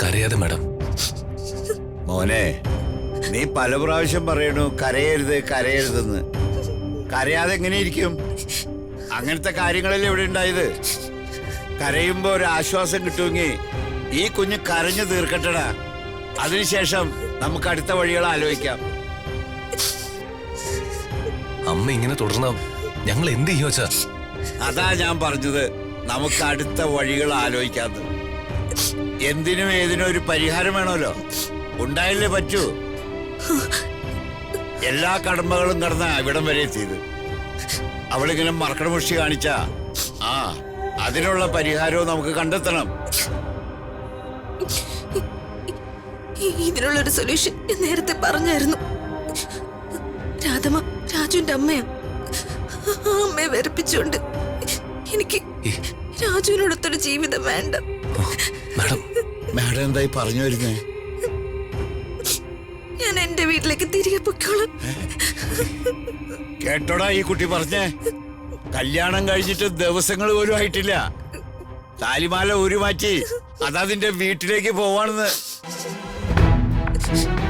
കരയാതെ മാഡം. മോനെ, നീ പല പ്രാവശ്യം പറയണു കരയരുത് കരയരുതെന്ന്. കരയാതെ എങ്ങനെ ഇരിക്കും? അങ്ങനത്തെ കാര്യങ്ങളല്ലേ ഇവിടെ ഉണ്ടായത്. കരയുമ്പോ ഒരു ആശ്വാസം കിട്ടുമെങ്കിൽ ഈ കുഞ്ഞ് കരഞ്ഞു തീർക്കട്ടടാ. അതിനുശേഷം നമുക്ക് അടുത്ത വഴികൾ ആലോചിക്കാം. അമ്മ ഇങ്ങനെ തുടർന്ന ഞങ്ങൾ എന്ത് ചെയ്യും അച്ഛാ? അതാ ഞാൻ പറഞ്ഞത്, നമുക്ക് അടുത്ത വഴികൾ ആലോചിക്കാന്ന്. എന്തിനും ഏതിനും ഒരു പരിഹാരം വേണമല്ലോ. ഉണ്ടായില്ലേ പറ്റൂ. എല്ലാ കടമ്പകളും കടന്ന ഇവിടം വരെ എത്തിയത്. അവളിങ്ങനെ മറക്കടമുഷ്ടി കാണിച്ച അതിനുള്ള പരിഹാരവും നമുക്ക് കണ്ടെത്തണം. ഇതിനുള്ളൊരു സൊല്യൂഷൻ ഞാൻ നേരത്തെ പറഞ്ഞായിരുന്നു. രാധമ്മ രാജുവിന്റെ അമ്മയാ. അമ്മയെ വെറുപ്പിച്ചുകൊണ്ട് എനിക്ക് രാജുവിനോടൊത്തൊരു ജീവിതം വേണ്ട. മാഡം എന്തായി പറഞ്ഞു വരുന്നേ? ഞാൻ എന്റെ വീട്ടിലേക്ക് തിരികെ പൊക്കോളാം. കേട്ടോടാ ഈ കുട്ടി പറഞ്ഞേ? കല്യാണം കഴിഞ്ഞിട്ട് ദിവസങ്ങൾ പോലും ആയിട്ടില്ല. താലിമാല ഊരി മാറ്റി അതതിന്റെ വീട്ടിലേക്ക് പോവാണെന്ന്.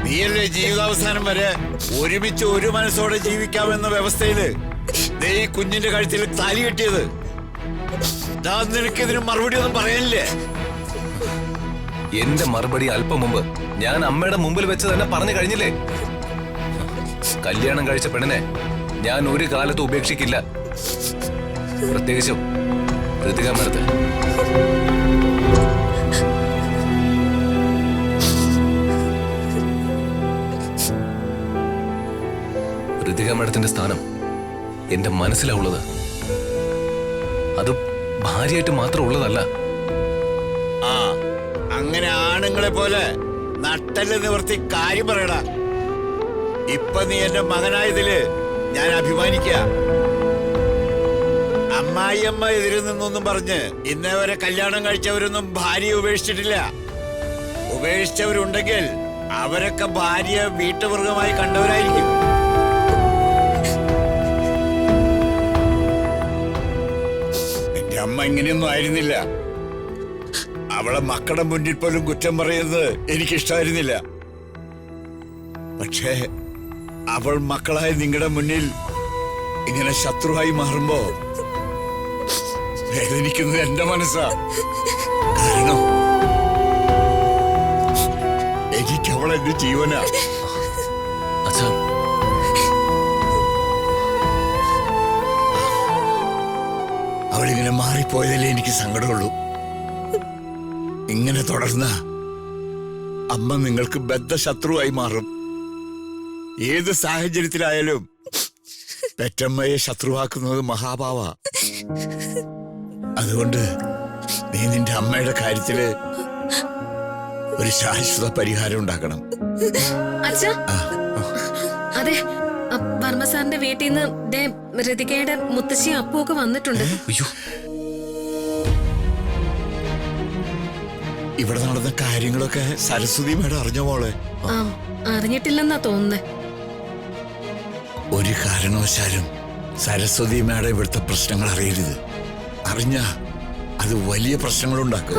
നീയല്ലേ ജീവിതാവസാനം വരെ ഒരുമിച്ച് ഒരു മനസ്സോടെ ജീവിക്കാമെന്ന വ്യവസ്ഥയില് ഈ കുഞ്ഞിന്റെ കഴുത്തിൽ താലി കെട്ടിയത്. നിനക്ക് ഇതിന് മറുപടി ഒന്നും പറയാനില്ലേ? എന്റെ മറുപടി അല്പം മുമ്പ് ഞാൻ അമ്മയുടെ മുമ്പിൽ വെച്ച് തന്നെ പറഞ്ഞു കഴിഞ്ഞില്ലേ. കല്യാണം കഴിച്ച പെണ്ണിനെ ഞാൻ ഒരു കാലത്തും ഉപേക്ഷിക്കില്ല. പ്രത്യേകിച്ചും ഋതിക മേഡത്തെ. ഋതിക മേഡത്തിന്റെ സ്ഥാനം എന്റെ മനസ്സിലാവുള്ളത്. അത് ഭാര്യയായിട്ട് മാത്രം ഉള്ളതല്ല. അങ്ങനെ ആണുങ്ങളെ പോലെ നട്ടല് നിവർത്തി കാര്യം പറയടാ. ഇപ്പൊ നീ എന്റെ മകനായതില് ഞാൻ അഭിമാനിക്ക. അമ്മായിയമ്മ എതിരിൽ നിന്നൊന്നും പറഞ്ഞ് ഇന്നേ വരെ കല്യാണം കഴിച്ചവരൊന്നും ഭാര്യയെ ഉപേക്ഷിച്ചിട്ടില്ല. ഉപേക്ഷിച്ചവരുണ്ടെങ്കിൽ അവരൊക്കെ ഭാര്യയെ വീട്ടുമൃഗമായി കണ്ടവരായിരിക്കും. നിന്റെ അമ്മ ഇങ്ങനെയൊന്നും ആയിരുന്നില്ല. അവളെ മക്കളുടെ മുന്നിൽ പോലും കുറ്റം പറയുന്നത് എനിക്കിഷ്ടമായിരുന്നില്ല. പക്ഷേ അവൾ മക്കളായ നിങ്ങളുടെ മുന്നിൽ ഇങ്ങനെ ശത്രുവായി മാറുമ്പോ വേദനിക്കുന്നത് എന്റെ മനസ്സാ. കാരണം എനിക്ക് അവൾ എന്റെ ജീവനാ. അവളിങ്ങനെ മാറിപ്പോയതല്ലേ എനിക്ക് സങ്കടമുള്ളൂ. ഇങ്ങനെ തുടർന്ന അമ്മ നിങ്ങൾക്ക് ബദ്ധശത്രുവായി മാറും. ഏത് സാഹചര്യത്തിലായാലും പെറ്റമ്മയെ ശത്രുവാക്കുന്നത് മഹാഭാവ. അതുകൊണ്ട് നീ നിന്റെ അമ്മയുടെ കാര്യത്തില് ഒരു ശാശ്വത പരിഹാരം ഉണ്ടാക്കണം. അതെ, വർമ്മ സാറിന്റെ വീട്ടിൽ നിന്ന് ഋതികയുടെ മുത്തശ്ശി അപ്പുവൊക്കെ വന്നിട്ടുണ്ട്. ഇവിടെ നടന്ന കാര്യങ്ങളൊക്കെ സരസ്വതി മേഡം അറിഞ്ഞ മോളെ? അറിഞ്ഞിട്ടില്ലെന്നാ തോന്നുന്നേ. ഒരു കാരണവശാലും സരസ്വതി മേഡം ഇവിടുത്തെ പ്രശ്നങ്ങൾ അറിയരുത്. അറിഞ്ഞ അത് വലിയ പ്രശ്നങ്ങളുണ്ടാക്കും.